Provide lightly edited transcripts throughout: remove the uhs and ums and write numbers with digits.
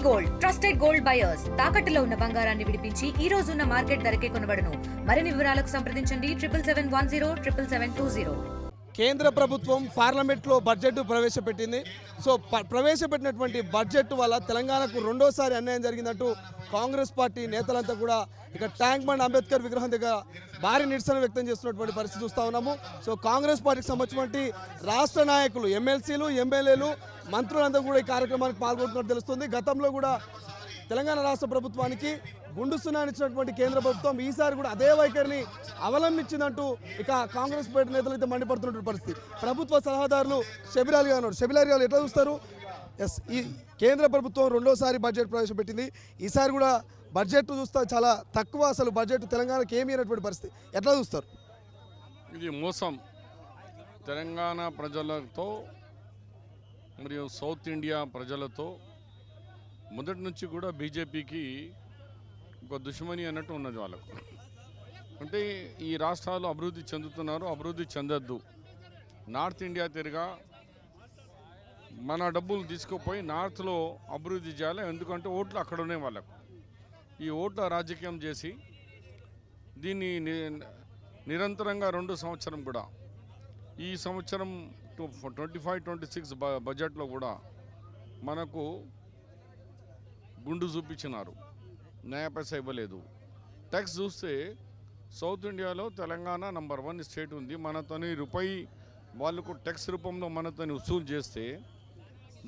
Gold trusted gold buyers తాకట్టులో ఉన్న బంగారాన్ని విడిపించి ఈ రోజు ఉన్న మార్కెట్ ధరకే కొనబడును. మరిన్ని వివరాలకు సంప్రదించండి 77107720. కేంద్ర ప్రభుత్వం పార్లమెంట్లో బడ్జెట్ ప్రవేశపెట్టింది. సో ప్రవేశపెట్టినటువంటి బడ్జెట్ వల్ల తెలంగాణకు రెండోసారి అన్యాయం జరిగిందంటూ కాంగ్రెస్ పార్టీ నేతలంతా కూడా ఇక ట్యాంక్ బండ్ అంబేద్కర్ విగ్రహం దగ్గర భారీ నిరసన వ్యక్తం చేస్తున్నటువంటి పరిస్థితి చూస్తూ ఉన్నాము. సో కాంగ్రెస్ పార్టీకి సంబంధించినటువంటి రాష్ట్ర నాయకులు, ఎమ్మెల్సీలు, ఎమ్మెల్యేలు, మంత్రులంతా కూడా ఈ కార్యక్రమానికి పాల్గొంటున్నట్టు తెలుస్తుంది. గతంలో కూడా తెలంగాణ రాష్ట్ర ప్రభుత్వానికి గుండు సున్నాని ఇచ్చినటువంటి కేంద్ర ప్రభుత్వం ఈసారి కూడా అదే వైఖరిని అవలంబించిందంటూ ఇక కాంగ్రెస్ పార్టీ నేతలు అయితే మండిపడుతున్నటువంటి పరిస్థితి. ప్రభుత్వ సలహాదారులు షబీర్ గారు ఉన్నారు. షబీర్ గారు ఎట్లా చూస్తారు? ఈ కేంద్ర ప్రభుత్వం రెండోసారి బడ్జెట్ ప్రవేశపెట్టింది. ఈసారి కూడా బడ్జెట్ చూస్తే చాలా తక్కువ, అసలు బడ్జెట్ తెలంగాణకి ఏమీ అయినటువంటి పరిస్థితి. ఎట్లా చూస్తారు? ఇది మోసం. తెలంగాణ ప్రజలతో మరియు సౌత్ ఇండియా ప్రజలతో మొదటి నుంచి కూడా బీజేపీకి ఒక దుష్మని అన్నట్టు ఉన్నది వాళ్ళకు. అంటే ఈ రాష్ట్రాలు అభివృద్ధి చెందుతున్నారు, అభివృద్ధి చెందద్దు. నార్త్ ఇండియా తిరిగా మన డబ్బులు తీసుకుపోయి నార్త్లో అభివృద్ధి చేయాలి. ఎందుకంటే ఓట్లు అక్కడ ఉన్నాయి వాళ్ళకు. ఈ ఓట్ల రాజకీయం చేసి దీన్ని నిరంతరంగా 2 సంవత్సరం కూడా, ఈ సంవత్సరం 25-26 బడ్జెట్లో కూడా మనకు గుండు చూపించినారు, నయా పైసా ఇవ్వలేదు. ట్యాక్స్ చూస్తే సౌత్ ఇండియాలో తెలంగాణ నంబర్ 1 స్టేట్ ఉంది. మనతోని రూపాయి వాళ్ళకు ట్యాక్స్ రూపంలో మనతోని వసూలు చేస్తే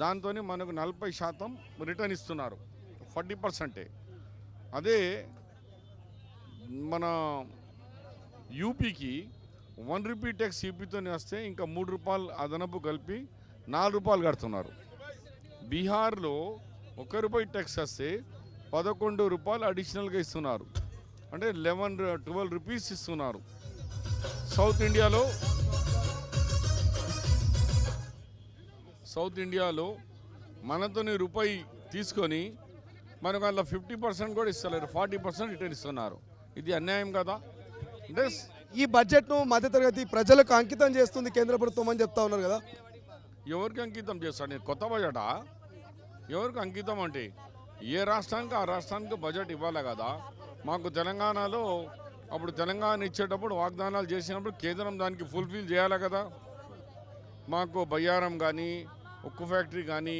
దాంతో మనకు 40% రిటర్న్ ఇస్తున్నారు, 40%. అదే మన యూపీకి 1 రూపీ ట్యాక్స్ యూపీతోనే వస్తే ఇంకా 3 రూపాయలు అదనపు కలిపి 4 రూపాయలు కడుతున్నారు. బీహార్లో 1 రూపాయి ట్యాక్స్ వస్తే 11 రూపాయలు అడిషనల్గా ఇస్తున్నారు, అంటే 12 రూపీస్ ఇస్తున్నారు. సౌత్ ఇండియాలో మనతోని రూపాయి తీసుకొని మనకు అలా 50% కూడా ఇస్తలేరు, 40% రిటర్న్ ఇస్తున్నారు. ఇది అన్యాయం కదా. అంటే ఈ బడ్జెట్ను మధ్యతరగతి ప్రజలకు అంకితం చేస్తుంది కేంద్ర ప్రభుత్వం అని చెప్తా ఉన్నారు కదా. ఎవరికి అంకితం చేస్తాడు? నేను కొత్త బడ్జెటా? ఎవరికి అంకితం అంటే ఏ రాష్ట్రానికి ఆ రాష్ట్రానికి బడ్జెట్ ఇవ్వాలి కదా. మాకు తెలంగాణలో అప్పుడు తెలంగాణ ఇచ్చేటప్పుడు వాగ్దానాలు చేసినప్పుడు కేంద్రం దానికి ఫుల్ఫిల్ చేయాలి కదా. మాకు బయ్యారం కానీ, ఉక్కు ఫ్యాక్టరీ కానీ,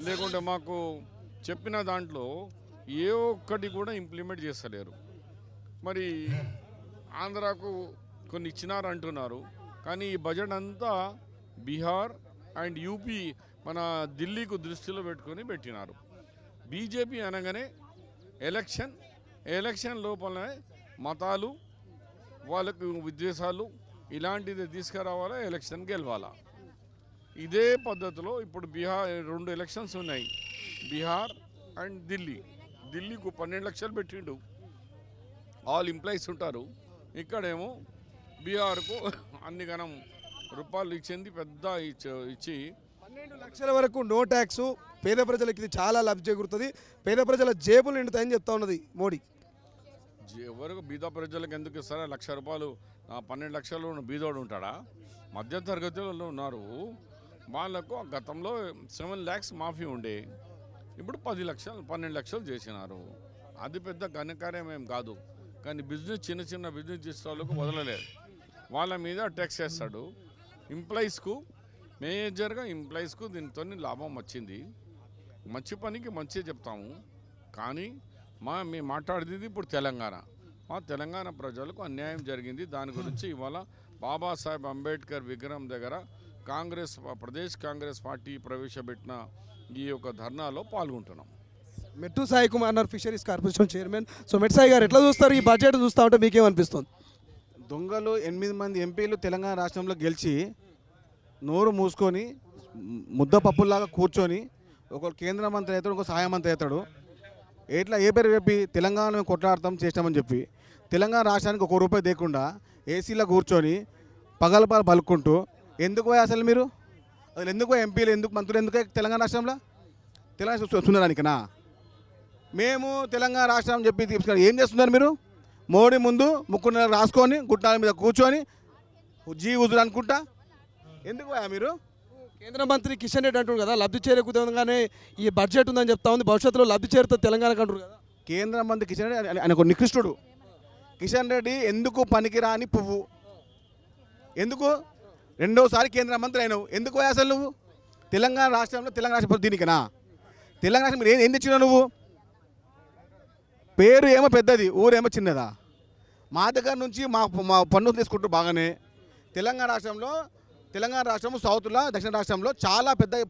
లేకుంటే మాకు చెప్పిన దాంట్లో ఏ ఒక్కటి కూడా ఇంప్లిమెంట్ చేస్తలేరు. మరి ఆంధ్రాకు కొన్ని ఇచ్చినారు అంటున్నారు, కానీ ఈ బడ్జెట్ అంతా బీహార్ అండ్ యూపీ మన ఢిల్లీకు దృష్టిలో పెట్టుకొని పెట్టినారు. బీజేపీ అనగానే ఎలక్షన్ లోపలనే మతాలు, వాళ్ళకు విద్వేషాలు ఇలాంటిది తీసుకురావాలా, ఎలక్షన్ గెలవాలా. ఇదే పద్ధతిలో ఇప్పుడు బీహార్ 2 ఎలక్షన్స్ ఉన్నాయి, బీహార్ అండ్ ఢిల్లీకు 12 లక్షలు పెట్టిండు. ఆల్ ఎంప్లాయీస్ ఉంటారు. ఇక్కడేమో బీహార్కు అన్ని గణం రూపాయలు ఇచ్చింది, పెద్ద ఇచ్చి 12 లక్షల వరకు నో ట్యాక్స్. పేద ప్రజలకు ఇది చాలా లబ్ధి చేకూరుతుంది, పేద ప్రజల జేబులు నిండుతాయని చెప్తా ఉన్నది మోడీ. ఎవరికి బీద ప్రజలకు ఎందుకు ఇస్తారా? 1 లక్ష రూపాయలు 12 లక్షలు బీదోడు ఉంటాడా? మధ్య తరగతిలో ఉన్నారు వాళ్ళకు. గతంలో 7 lakhs మాఫీ ఉండే, ఇప్పుడు 10 లక్షలు 12 లక్షలు చేసినారు. అది పెద్ద ఘనకార్యం ఏం కాదు. కానీ చిన్న బిజినెస్ చేసే వాళ్ళకు వదలలేదు, వాళ్ళ మీద ట్యాక్స్ వేస్తాడు. ఎంప్లాయీస్కు మేజర్గా ఎంప్లాయీస్కు దీంతో లాభం వచ్చింది. మంచి పనికి మంచి చెప్తాము, కానీ మేము మాట్లాడేది ఇప్పుడు మా తెలంగాణ ప్రజలకు అన్యాయం జరిగింది. దాని గురించి ఇవాళ బాబాసాహెబ్ అంబేద్కర్ విగ్రహం దగ్గర ప్రదేశ్ కాంగ్రెస్ పార్టీ ప్రవేశపెట్టిన ఈ యొక్క ధర్నాలో పాల్గొంటున్నాం. మెట్టు సాయి కుమార్ అన్నారు, ఫిషరీస్ కార్పొరేషన్ చైర్మన్. సో మెట్టు సాయి గారు ఎట్లా చూస్తారు ఈ బడ్జెట్? చూస్తూ ఉంటే మీకేమనిపిస్తుంది? దొంగలు 8 మంది ఎంపీలు తెలంగాణ రాష్ట్రంలో గెలిచి నోరు మూసుకొని ముద్దపప్పులాగా కూర్చొని ఒక కేంద్ర మంత్రి అవుతాడు, ఒక సహాయ మంత్రి అవుతాడు. ఎట్లా ఏ పేరు చెప్పి తెలంగాణ కొట్లాడతాం చేస్తామని చెప్పి తెలంగాణ రాష్ట్రానికి 1 రూపాయి దేకుండా ఏసీలో కూర్చొని పగలపాలు పలుకుంటూ ఎందుకు అసలు మీరు ఎందుకు ఎంపీలు ఎందుకు మంత్రులు ఎందుకు తెలంగాణ రాష్ట్రంలో? తెలంగాణ చూస్తున్నారానికనా? మేము తెలంగాణ రాష్ట్రం చెప్పి తీసుకుని ఏం చేస్తున్నారు మీరు? మోడీ ముందు ముక్కున్న రాసుకొని గుట్టాల మీద కూర్చొని జీ ఉజురు అనుకుంటా ఎందుకు మీరు? కేంద్ర మంత్రి కిషన్ రెడ్డి అంటున్నారు కదా, లబ్ధి చేకూరంగానే ఈ బడ్జెట్ ఉందని చెప్తా ఉంది, భవిష్యత్తులో లబ్ధి చేరుతుంది తెలంగాణకు అంటారు కదా. కేంద్ర మంత్రి కిషన్ రెడ్డి ఆయన ఒక నికృష్టుడు. కిషన్ రెడ్డి ఎందుకు పనికిరాని పువ్వు, ఎందుకు రెండోసారి కేంద్ర మంత్రి అయినావు, ఎందుకు పోయా అసలు నువ్వు తెలంగాణ రాష్ట్రంలో? తెలంగాణ రాష్ట్రం దీనికనా? తెలంగాణ రాష్ట్రం మీరు ఏం తెచ్చినావు నువ్వు? పేరు ఏమో పెద్దది, ఊరేమో చిన్నదా? మా దగ్గర నుంచి మా పన్నులు తీసుకుంటారు బాగానే. తెలంగాణ రాష్ట్రము సౌత్లో, దక్షిణ రాష్ట్రంలో చాలా పెద్ద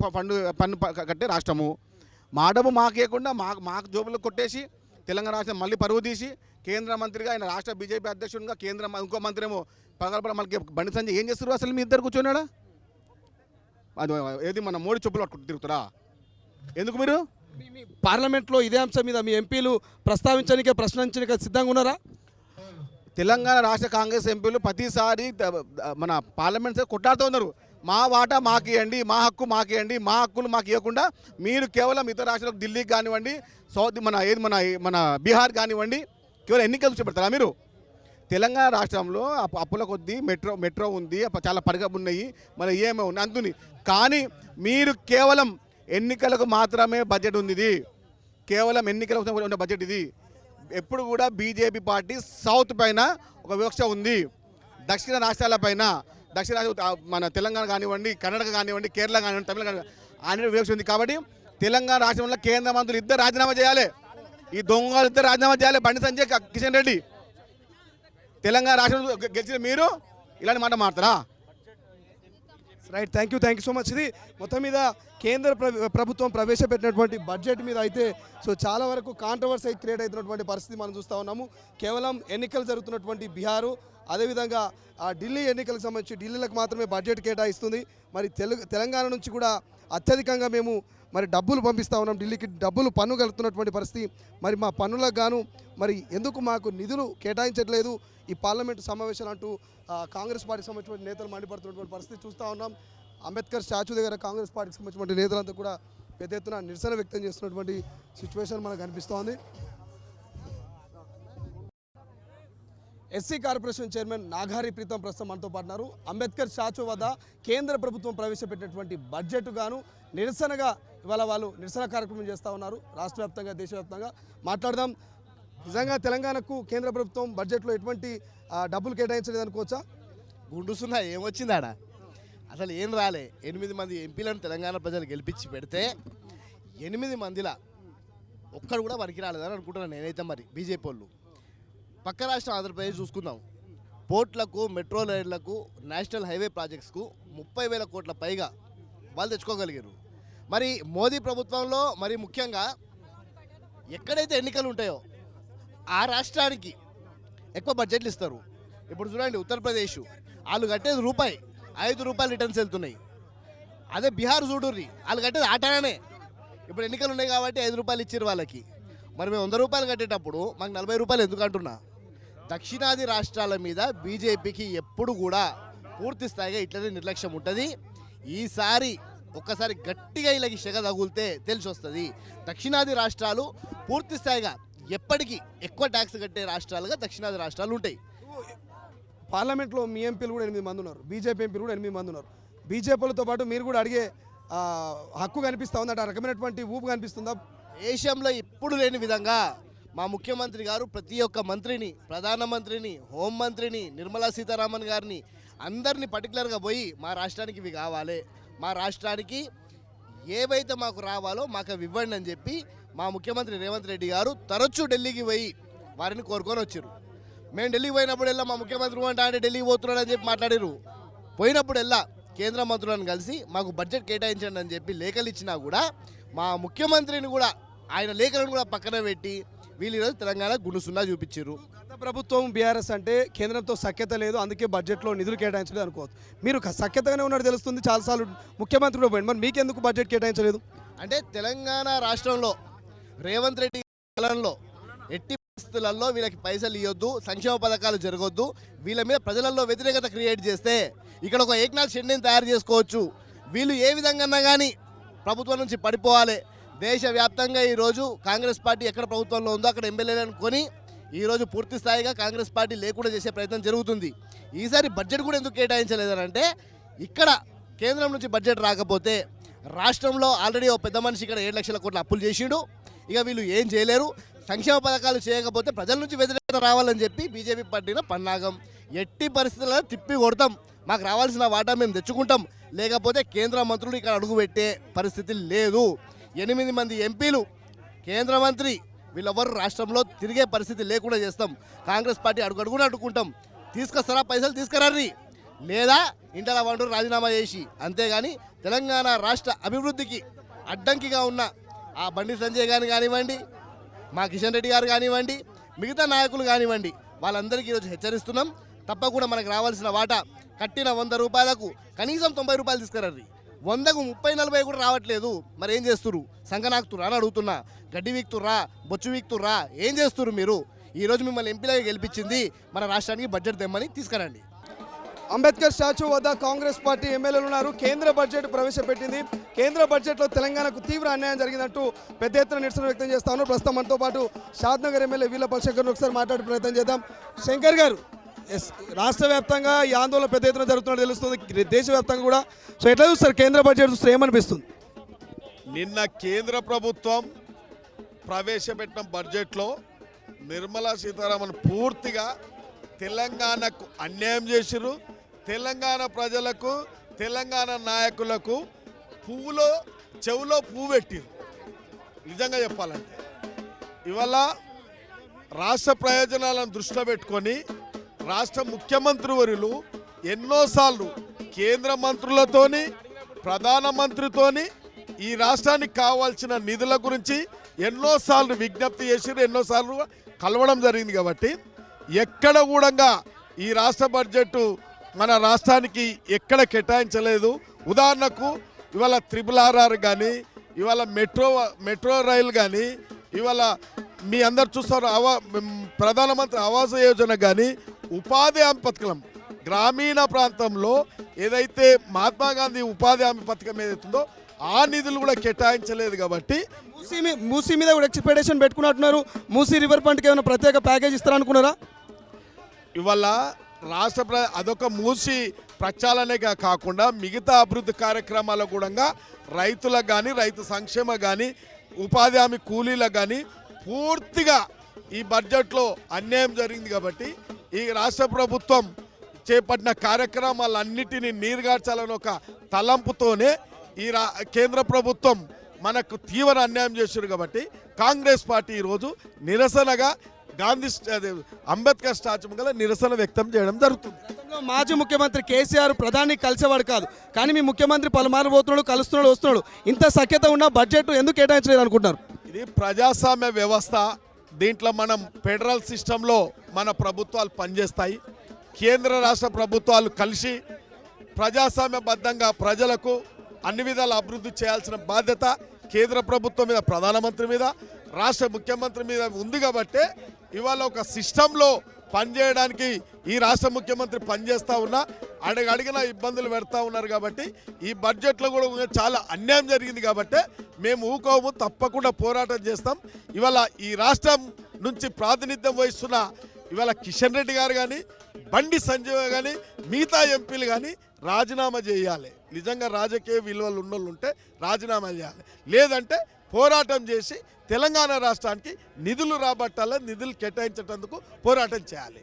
పన్ను కట్టే రాష్ట్రము. మా డబ్బు మాకేయకుండా మాకు జోబులు కొట్టేసి తెలంగాణ రాష్ట్రం మళ్ళీ పరువు తీసి కేంద్ర మంత్రిగా ఆయన రాష్ట్ర బీజేపీ అధ్యక్షుడిగా ఇంకో మంత్రి ఏమో పగలపడ మనకి బండి సంజయ్ ఏం చేస్తారు అసలు? మీ ఇద్దరు కూర్చున్నాడా? అది ఏది మన మోడీ చెప్పులు పట్టుకుంటూ తిరుగుతారా? ఎందుకు మీరు మీ పార్లమెంట్లో ఇదే అంశం మీద మీ ఎంపీలు ప్రస్తావించడానికే, ప్రశ్నించడానికి సిద్ధంగా ఉన్నారా? తెలంగాణ రాష్ట్ర కాంగ్రెస్ ఎంపీలు ప్రతిసారి మన పార్లమెంట్ కొట్లాడుతూ ఉన్నారు. మా వాటా మాకు ఇవ్వండి, మా హక్కు మాకు ఇవ్వండి, మా హక్కులు మాకు ఇవ్వకుండా మీరు కేవలం ఇతర రాష్ట్రాలకు ఢిల్లీకి కానివ్వండి, సౌత్ మన బీహార్ కానివ్వండి, కేవలం ఎన్నికలు చూపెడతారా మీరు? తెలంగాణ రాష్ట్రంలో అప్పుల కొద్దీ మెట్రో ఉంది, చాలా పరిగణలు ఉన్నాయి, మరి ఏమో ఉంది అందుని. కానీ మీరు కేవలం ఎన్నికలకు మాత్రమే బడ్జెట్ ఉంది, ఇది కేవలం ఎన్నికలకు ఉన్న బడ్జెట్ ఇది. ఎప్పుడు కూడా బీజేపీ పార్టీ సౌత్ పైన ఒక వివక్ష ఉంది, దక్షిణ రాష్ట్రాల పైన, దక్షిణ మన తెలంగాణ కానివ్వండి, కర్ణాటక కానివ్వండి, కేరళ కానివ్వండి, తమిళ కానివ్వండి, అనే వివక్ష ఉంది. కాబట్టి తెలంగాణ రాష్ట్రంలో కేంద్ర మంత్రులు ఇద్దరు రాజీనామా చేయాలి, ఈ దొంగలు ఇద్దరు రాజీనామా చేయాలి, బండి సంజయ్, కిషన్ రెడ్డి. తెలంగాణ రాష్ట్రం గెలిచిన మీరు ఇలాంటి మాట మాట్లాడతారా? Right, thank you so much. ఇది మొత్తం మీద కేంద్ర ప్రభుత్వం ప్రవేశపెట్టినటువంటి బడ్జెట్ మీద అయితే సో చాలా వరకు కాంట్రవర్సీ క్రియేట్ అవుతున్నటువంటి పరిస్థితి మనం చూస్తూ ఉన్నాము. కేవలం ఎన్నికలు జరుగుతున్నటువంటి బీహారు, అదేవిధంగా ఢిల్లీ ఎన్నికలకు సంబంధించి ఢిల్లీలకు మాత్రమే బడ్జెట్ కేటాయిస్తుంది. మరి తెలంగాణ నుంచి కూడా అత్యధికంగా మేము మరి డబ్బులు పంపిస్తూ ఉన్నాం ఢిల్లీకి, డబ్బులు పన్ను కలుగుతున్నటువంటి పరిస్థితి. మరి మా పన్నులకు గాను మరి ఎందుకు మాకు నిధులు కేటాయించట్లేదు ఈ పార్లమెంటు సమావేశాలు అంటూ కాంగ్రెస్ పార్టీకి సంబంధించిన నేతలు మండిపడుతున్నటువంటి పరిస్థితి చూస్తూ ఉన్నాం. అంబేద్కర్ స్టాచ్యూ దగ్గర కాంగ్రెస్ పార్టీకి సంబంధించిన నేతలంతా కూడా పెద్ద ఎత్తున నిరసన వ్యక్తం చేస్తున్నటువంటి సిచ్యువేషన్ మనకు కనిపిస్తోంది. ఎస్సీ కార్పొరేషన్ చైర్మన్ నాగారి ప్రీతం ప్రస్తుతం మనతో పాటున్నారు. అంబేద్కర్ స్టాచ్యూ వద్ద కేంద్ర ప్రభుత్వం ప్రవేశపెట్టినటువంటి బడ్జెట్ గాను నిరసనగా ఇవాళ వాళ్ళు నిరసన కార్యక్రమం చేస్తూ ఉన్నారు, రాష్ట్ర వ్యాప్తంగా, దేశవ్యాప్తంగా. మాట్లాడదాం, నిజంగా తెలంగాణకు కేంద్ర ప్రభుత్వం బడ్జెట్లో ఎటువంటి డబ్బులు కేటాయించలేదు అనుకోవచ్చా? గుండుసున్నా ఏమొచ్చింది ఆడ? అసలు ఏం రాలే. 8 మంది ఎంపీలను తెలంగాణ ప్రజలు గెలిపించి పెడితే 8 మందిలా ఒక్కడు కూడా పనికి రాలేదని అనుకుంటున్నాను నేనైతే. మరి బీజేపీ వాళ్ళు పక్క రాష్ట్రం ఆంధ్రప్రదేశ్ చూసుకుందాం, పోర్ట్లకు, మెట్రో రైళ్లకు, నేషనల్ హైవే ప్రాజెక్ట్స్కు 30,000 కోట్ల పైగా వాళ్ళు తెచ్చుకోగలిగారు. మరి మోదీ ప్రభుత్వంలో మరి ముఖ్యంగా ఎక్కడైతే ఎన్నికలు ఉంటాయో ఆ రాష్ట్రానికి ఎక్కువ బడ్జెట్లు ఇస్తారు. ఇప్పుడు చూడండి, ఉత్తరప్రదేశ్ వాళ్ళు కట్టేది రూపాయి, 5 రూపాయలు రిటర్న్స్ వెళ్తున్నాయి. అదే బీహార్ చూడుర్రి, వాళ్ళు కట్టేది ఆటానే. ఇప్పుడు ఎన్నికలు ఉన్నాయి కాబట్టి 5 రూపాయలు ఇచ్చారు వాళ్ళకి. మరి మేము 100 రూపాయలు కట్టేటప్పుడు మాకు 40 రూపాయలు ఎందుకు అంటున్నా? దక్షిణాది రాష్ట్రాల మీద బీజేపీకి ఎప్పుడు కూడా పూర్తి స్థాయిగా ఇట్లనే నిర్లక్ష్యం ఉంటుంది. ఈసారి ఒక్కసారి గట్టిగా ఇలాగ సెగ తగులితే తెలిసి వస్తుంది. దక్షిణాది రాష్ట్రాలు పూర్తి స్థాయిగా ఎప్పటికీ ఎక్కువ ట్యాక్స్ కట్టే రాష్ట్రాలుగా దక్షిణాది రాష్ట్రాలు ఉంటాయి. పార్లమెంట్లో మీ ఎంపీలు కూడా 8 మంది ఉన్నారు, బీజేపీ ఎంపీలు కూడా 8 మంది ఉన్నారు. బీజేపీలతో పాటు మీరు కూడా అడిగే హక్కు కనిపిస్తూ ఉందంటే, ఆ రకమైనటువంటి ఊపు కనిపిస్తుందా? దేశంలో ఇప్పుడు లేని విధంగా మా ముఖ్యమంత్రి గారు ప్రతి ఒక్క మంత్రిని, ప్రధానమంత్రిని, హోంమంత్రిని, నిర్మలా సీతారామన్ గారిని అందరినీ పర్టికులర్గా పోయి మా రాష్ట్రానికి ఇవి కావాలి, మా రాష్ట్రానికి ఏవైతే మాకు రావాలో మాకు అవి ఇవ్వండి అని చెప్పి మా ముఖ్యమంత్రి రేవంత్ రెడ్డి గారు తరచూ ఢిల్లీకి పోయి వారిని కోరుకొని వచ్చారు. మేము ఢిల్లీకి పోయినప్పుడు మా ముఖ్యమంత్రి అంటే ఢిల్లీకి పోతున్నాడు అని చెప్పి మాట్లాడారు. పోయినప్పుడు కేంద్ర మంత్రులను కలిసి మాకు బడ్జెట్ కేటాయించండి అని చెప్పి లేఖలు ఇచ్చినా కూడా మా ముఖ్యమంత్రిని కూడా, ఆయన లేఖలను కూడా పక్కన పెట్టి వీళ్ళు ఈరోజు తెలంగాణ గుండుసున్నా చూపించారు. గత ప్రభుత్వం బీఆర్ఎస్ అంటే కేంద్రంతో సఖ్యత లేదు, అందుకే బడ్జెట్లో నిధులు కేటాయించలేదు అనుకోవచ్చు. మీరు సఖ్యతగానే ఉన్నట్టు తెలుస్తుంది, చాలాసార్లు ముఖ్యమంత్రి కూడా పోయింది, మరి మీకెందుకు బడ్జెట్ కేటాయించలేదు? అంటే తెలంగాణ రాష్ట్రంలో రేవంత్ రెడ్డి కాలంలో ఎట్టి పరిస్థితులలో వీళ్ళకి పైసలు ఇవ్వద్దు, సంక్షేమ పథకాలు జరగొద్దు, వీళ్ళ మీద ప్రజలలో వ్యతిరేకత క్రియేట్ చేస్తే ఇక్కడ ఒక ఏక్నాథ్ షెడ్యూని తయారు చేసుకోవచ్చు. వీళ్ళు ఏ విధంగా కానీ ప్రభుత్వం నుంచి పడిపోవాలి. దేశవ్యాప్తంగా ఈరోజు కాంగ్రెస్ పార్టీ ఎక్కడ ప్రభుత్వంలో ఉందో అక్కడ ఎమ్మెల్యేలను కొని ఈరోజు పూర్తి స్థాయిగా కాంగ్రెస్ పార్టీ లేకుండా చేసే ప్రయత్నం జరుగుతుంది. ఈసారి బడ్జెట్ కూడా ఎందుకు కేటాయించలేదనంటే, ఇక్కడ కేంద్రం నుంచి బడ్జెట్ రాకపోతే రాష్ట్రంలో ఆల్రెడీ ఓ పెద్ద మనిషి ఇక్కడ 7 లక్షల కోట్ల అప్పులు చేసిండు. ఇక వీళ్ళు ఏం చేయలేరు. సంక్షేమ పథకాలు చేయకపోతే ప్రజల నుంచి వ్యతిరేకత రావాలని చెప్పి బీజేపీ పట్టిన పన్నాగం. ఎట్టి పరిస్థితుల్లో తిప్పి కొడతాం, మాకు రావాల్సిన వాటా మేము తెచ్చుకుంటాం, లేకపోతే కేంద్ర మంత్రులు ఇక్కడ అడుగు పెట్టే పరిస్థితి లేదు. 8 మంది ఎంపీలు, కేంద్ర మంత్రి వీళ్ళెవరు రాష్ట్రంలో తిరిగే పరిస్థితి లేకుండా చేస్తాం. కాంగ్రెస్ పార్టీ అడుగున అడ్డుకుంటాం. తీసుకొస్తారా పైసలు తీసుకురారి, లేదా ఇంటల వంటూ రాజీనామా చేసి, అంతేగాని తెలంగాణ రాష్ట్ర అభివృద్ధికి అడ్డంకిగా ఉన్న ఆ బండి సంజయ్ గారిని కానివ్వండి, మా కిషన్ రెడ్డి గారు కానివ్వంండి, మిగతా నాయకులు కానివ్వండి, వాళ్ళందరికీ ఈరోజు హెచ్చరిస్తున్నాం. తప్పకుండా మనకు రావాల్సిన వాటా కట్టిన 100 రూపాయలకు కనీసం 90 రూపాయలు తీసుకురండి. 100కు 30-40 కూడా రావట్లేదు. మరి ఏం చేస్తున్నారు? సంగనాకుతురా అని అడుగుతున్నా. గడ్డి వీక్తుర్రా, బొచ్చు వీక్తుర్రా, ఏం చేస్తున్నారు మీరు? ఈరోజు మిమ్మల్ని ఎంపీలుగా గెలిపించింది మన రాష్ట్రానికి బడ్జెట్ తెమ్మని తీసుకురండి. అంబేద్కర్ స్టాచ్యూ వద్ద కాంగ్రెస్ పార్టీ ఎమ్మెల్యేలు ఉన్నారు. కేంద్ర బడ్జెట్ ప్రవేశపెట్టింది. కేంద్ర బడ్జెట్లో తెలంగాణకు తీవ్ర అన్యాయం జరిగిందంటూ పెద్ద ఎత్తున నిరసన వ్యక్తం చేస్తా ఉన్నారు. ప్రస్తుతం మనతో పాటు షాద్నగర్ ఎమ్మెల్యే వీలపల్ శంకర్ను ఒకసారి మాట్లాడే ప్రయత్నం చేద్దాం. శంకర్ గారు, రాష్ట్ర వ్యాప్తంగా ఈ ఆందోళన పెద్ద ఎత్తున జరుగుతున్నట్టు తెలుస్తుంది, దేశవ్యాప్తంగా కూడా. సో ఎట్లా చూస్తారు కేంద్ర బడ్జెట్ చూస్తే ఏమనిపిస్తుంది? నిన్న కేంద్ర ప్రభుత్వం ప్రవేశపెట్టిన బడ్జెట్లో నిర్మలా సీతారామన్ పూర్తిగా తెలంగాణకు అన్యాయం చేసిరు. తెలంగాణ ప్రజలకు, తెలంగాణ నాయకులకు చెవులో పువ్వు పెట్టిరు. నిజంగా చెప్పాలంటే ఇవాళ రాష్ట్ర ప్రయోజనాలను దృష్టిలో పెట్టుకొని రాష్ట్ర ముఖ్యమంత్రి వర్యులు ఎన్నోసార్లు కేంద్ర మంత్రులతోని, ప్రధానమంత్రితోని ఈ రాష్ట్రానికి కావాల్సిన నిధుల గురించి ఎన్నోసార్లు విజ్ఞప్తి చేసిరు, ఎన్నోసార్లు కలవడం జరిగింది. కాబట్టి ఎక్కడ కూడా ఈ రాష్ట్ర బడ్జెట్ మన రాష్ట్రానికి ఎక్కడ కేటాయించలేదు. ఉదాహరణకు ఇవాళ RRR కానీ, ఇవాళ మెట్రో రైలు కానీ, ఇవాళ మీ అందరు చూస్తారు ప్రధానమంత్రి ఆవాస యోజన కానీ, ఉపాధి హామీ పథకం గ్రామీణ ప్రాంతంలో ఏదైతే మహాత్మా గాంధీ ఉపాధి హామీ పథకం ఏదైతుందో ఆ నిధులు కూడా కేటాయించలేదు. కాబట్టి మూసీ మీద కూడా ఎక్స్పెక్టేషన్ పెట్టుకున్నట్టున్నారు. మూసీ రివర్ ఫ్రంట్కి ఏమైనా ప్రత్యేక ప్యాకేజ్ ఇస్తారనుకున్నారా? ఇవాళ రాష్ట్ర అదొక మూసి ప్రక్షాళనగా కాకుండా మిగతా అభివృద్ధి కార్యక్రమాల కూడా రైతులకు కానీ, రైతు సంక్షేమ కానీ, ఉపాధి హామీ కూలీలకు కానీ పూర్తిగా ఈ బడ్జెట్లో అన్యాయం జరిగింది. కాబట్టి ఈ రాష్ట్ర ప్రభుత్వం చేపట్టిన కార్యక్రమాలన్నిటినీ నీరుగార్చాలని ఒక తలంపుతోనే ఈ కేంద్ర ప్రభుత్వం మనకు తీవ్ర అన్యాయం చేశారు. కాబట్టి కాంగ్రెస్ పార్టీ ఈరోజు నిరసనగా అంబేద్కర్ స్టాచ్యూ గల నిరసన వ్యక్తం చేయడం జరుగుతుంది. మాజీ ముఖ్యమంత్రి కేసీఆర్ ప్రధాని కలిసేవాడు కాదు, కానీ మీ ముఖ్యమంత్రి పలుమార్లు పోతున్నాడు, కలుస్తున్నాడు, వస్తున్నాడు. ఇంత సఖ్యత ఉన్న బడ్జెట్ ఎందుకు కేటాయించలేదు అనుకుంటున్నారు? ఇది ప్రజాస్వామ్య వ్యవస్థ. దీంట్లో మనం ఫెడరల్ సిస్టంలో మన ప్రభుత్వాలు పనిచేస్తాయి. కేంద్ర రాష్ట్ర ప్రభుత్వాలు కలిసి ప్రజాస్వామ్యబద్ధంగా ప్రజలకు అన్ని విధాల అభివృద్ధి చేయాల్సిన బాధ్యత కేంద్ర ప్రభుత్వం మీద, ప్రధానమంత్రి మీద, రాష్ట్ర ముఖ్యమంత్రి మీద ఉంది. కాబట్టి ఇవాళ ఒక సిస్టంలో పనిచేయడానికి ఈ రాష్ట్ర ముఖ్యమంత్రి పనిచేస్తూ ఉన్నా అడిగిన ఇబ్బందులు పెడతా ఉన్నారు. కాబట్టి ఈ బడ్జెట్లో కూడా చాలా అన్యాయం జరిగింది. కాబట్టి మేము ఊకోము, తప్పకుండా పోరాటం చేస్తాం. ఇవాళ ఈ రాష్ట్రం నుంచి ప్రాతినిధ్యం వహిస్తున్న ఇవాళ కిషన్ రెడ్డి గారు కానీ, బండి సంజయ్ కానీ, మిగతా ఎంపీలు కానీ రాజీనామా చేయాలి. నిజంగా రాజకీయ విలువలు ఉన్నోళ్ళు ఉంటే రాజీనామా చేయాలి, లేదంటే పోరాటం చేసి తెలంగాణ రాష్ట్రానికి నిధులు రాబట్టాలని, నిధులు కేటాయించేందుకు పోరాటం చేయాలి.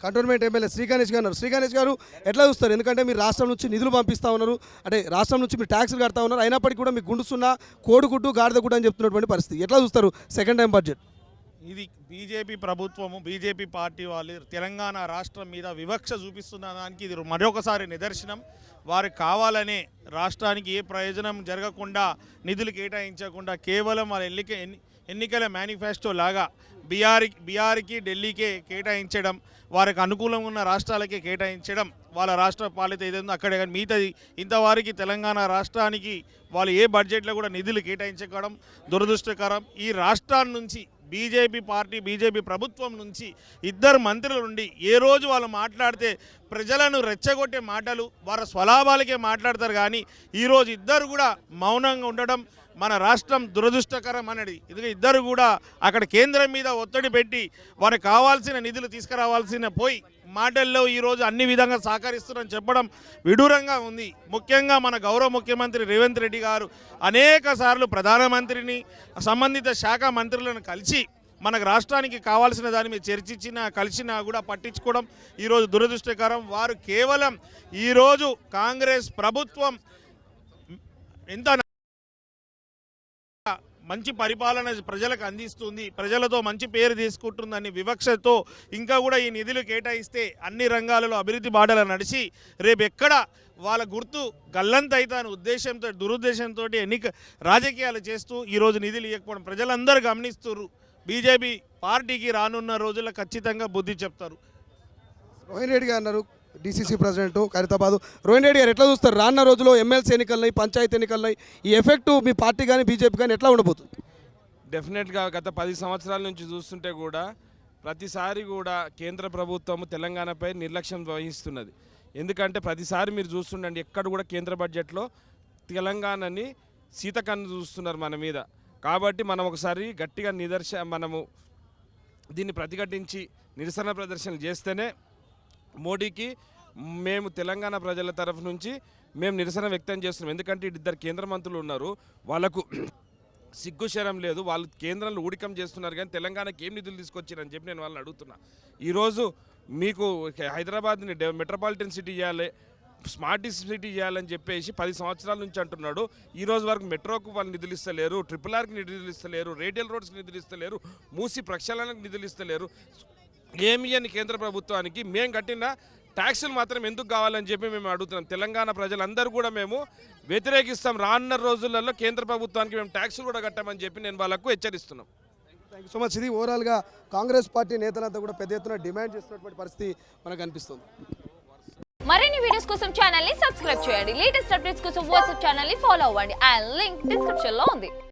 కంటోన్మెంట్ ఎమ్మెల్యే శ్రీగణేష్ గారు, శ్రీగణేష్ గారు ఎట్లా చూస్తారు? ఎందుకంటే మీరు రాష్ట్రం నుంచి నిధులు పంపిస్తూ ఉన్నారు, అంటే రాష్ట్రం నుంచి మీరు ట్యాక్సులు కడతా ఉన్నారు, అయినప్పటికీ కూడా మీకు గుండుసున్న కోడిగుడ్డు గాడిదగుడ్డు అని చెప్తున్నటువంటి పరిస్థితి. ఎట్లా చూస్తారు సెకండ్ టైం బడ్జెట్? ఇది బీజేపీ ప్రభుత్వము, బీజేపీ పార్టీ వాళ్ళు తెలంగాణ రాష్ట్రం మీద వివక్ష చూపిస్తున్న దానికి ఇది మరొకసారి నిదర్శనం. వారు కావాలనే రాష్ట్రానికి ఏ ప్రయోజనం జరగకుండా, నిధులు కేటాయించకుండా కేవలం వాళ్ళ ఎన్నికల మేనిఫెస్టో లాగా బీఆర్కి ఢిల్లీకే కేటాయించడం, వారికి అనుకూలంగా ఉన్న రాష్ట్రాలకే కేటాయించడం, వాళ్ళ రాష్ట్ర పాలిత ఏదైందో అక్కడే కానీ మిగతాది ఇంతవారికి తెలంగాణ రాష్ట్రానికి వాళ్ళు ఏ బడ్జెట్లో కూడా నిధులు కేటాయించడం దురదృష్టకరం. ఈ రాష్ట్రాల నుంచి బీజేపీ పార్టీ, బీజేపీ ప్రభుత్వం నుంచి ఇద్దరు మంత్రుల నుండి ఏ రోజు వాళ్ళు మాట్లాడితే ప్రజలను రెచ్చగొట్టే మాటలు, వారి స్వలాభాలకే మాట్లాడతారు. కానీ ఈరోజు ఇద్దరు కూడా మౌనంగా ఉండడం, మన రాష్ట్రం దురదృష్టకరం అనేది. ఇది ఇద్దరు కూడా అక్కడ కేంద్రం మీద ఒత్తిడి పెట్టి వారికి కావాల్సిన నిధులు తీసుకురావాల్సిన పోయి మాటల్లో ఈరోజు అన్ని విధంగా సహకరిస్తున్నారని చెప్పడం విడూరంగా ఉంది. ముఖ్యంగా మన గౌరవ ముఖ్యమంత్రి రేవంత్ రెడ్డి గారు అనేక సార్లు ప్రధానమంత్రిని సంబంధిత శాఖ మంత్రులను కలిసి మనకు రాష్ట్రానికి కావాల్సిన దాని మీద చర్చించినా కలిసినా కూడా పట్టించుకోవడం ఈరోజు దురదృష్టకరం. వారు కేవలం ఈరోజు కాంగ్రెస్ ప్రభుత్వం ఎంత మంచి పరిపాలన ప్రజలకు అందిస్తుంది, ప్రజలతో మంచి పేరు తీసుకుంటుందని వివక్షతో ఇంకా కూడా ఈ నిధులు కేటాయిస్తే అన్ని రంగాలలో అభివృద్ధి బాటలు నడిచి రేపు ఎక్కడ వాళ్ళ గుర్తు గల్లంతైతే అనే ఉద్దేశంతో దురుద్దేశంతో ఎన్నిక రాజకీయాలు చేస్తూ ఈరోజు నిధులు ఇవ్వకపోవడం ప్రజలందరూ గమనిస్తున్నారు. బీజేపీ పార్టీకి రానున్న రోజుల్లో ఖచ్చితంగా బుద్ధి చెప్తారు. రోహిన్ రెడ్డి గారు అన్నారు, డీసీసీ ప్రెసిడెంట్ ఖైరతాబాద్. రోహిన్ రెడ్డి గారు ఎట్లా చూస్తారు రానున్న రోజుల్లో ఎమ్మెల్సీ ఎన్నికలున్నాయి, పంచాయతీ ఎన్నికలున్నాయి, ఈ ఎఫెక్ట్ మీ పార్టీ కానీ బీజేపీ కానీ ఎట్లా ఉండబోతుంది? డెఫినెట్గా గత 10 సంవత్సరాల నుంచి చూస్తుంటే కూడా ప్రతిసారి కూడా కేంద్ర ప్రభుత్వం తెలంగాణపై నిర్లక్ష్యం వహిస్తున్నది. ఎందుకంటే ప్రతిసారి మీరు చూస్తుండండి ఎక్కడ కూడా కేంద్ర బడ్జెట్లో తెలంగాణని సీతకన్ను చూస్తున్నారు మన మీద. కాబట్టి మనం ఒకసారి గట్టిగా మనము దీన్ని ప్రతిఘటించి నిరసన ప్రదర్శనలు చేస్తేనే మోడీకి మేము తెలంగాణ ప్రజల తరఫు నుంచి మేము నిరసన వ్యక్తం చేస్తున్నాం. ఎందుకంటే ఇద్దరు కేంద్ర మంత్రులు ఉన్నారు, వాళ్ళకు సిగ్గు శరం లేదు, వాళ్ళు కేంద్రంలో ఊడికం చేస్తున్నారు కానీ తెలంగాణకి ఏం నిధులు తీసుకొచ్చారని చెప్పి నేను వాళ్ళని అడుగుతున్నా. ఈరోజు మీకు హైదరాబాద్ని మెట్రోపాలిటన్ సిటీ చేయాలి, స్మార్ట్ సిటీ చేయాలని చెప్పేసి 10 సంవత్సరాల నుంచి అంటున్నాడు. ఈ రోజు వరకు మెట్రోకు వాళ్ళు నిధులు ఇస్తలేరు, RRRకి నిధులు ఇస్తలేరు, రేడియల్ రోడ్స్కి నిధులు ఇస్తలేరు, మూసి ప్రక్షాళనకు నిధులు ఇస్తలేరు. ఏమి అని కేంద్ర ప్రభుత్వానికి మేము కట్టిన ట్యాక్సులు మాత్రం ఎందుకు కావాలని చెప్పి మేము అడుగుతున్నాం. తెలంగాణ ప్రజలందరూ కూడా మేము వ్యతిరేకిస్తాం. రానున్న రోజులలో కేంద్ర ప్రభుత్వానికి మేము ట్యాక్సులు కూడా కట్టామని చెప్పి నేను వాళ్ళకు హెచ్చరిస్తున్నాం. Thank you so much. ఇది ఓవరాల్గా కాంగ్రెస్ పార్టీ నేతలంతా కూడా పెద్ద ఎత్తున డిమాండ్ చేస్తున్నటువంటి పరిస్థితి మనకు అనిపిస్తుంది. మరిన్ని వీడియోస్ కోసం ఛానల్ ని సబ్స్క్రైబ్ చేయండి. లేటెస్ట్ అప్డేట్స్ కోసం వాట్సాప్ ఛానల్ ని ఫాలో అవ్వండి. అండ్ లింక్ డిస్క్రిప్షన్ లో ఉంది.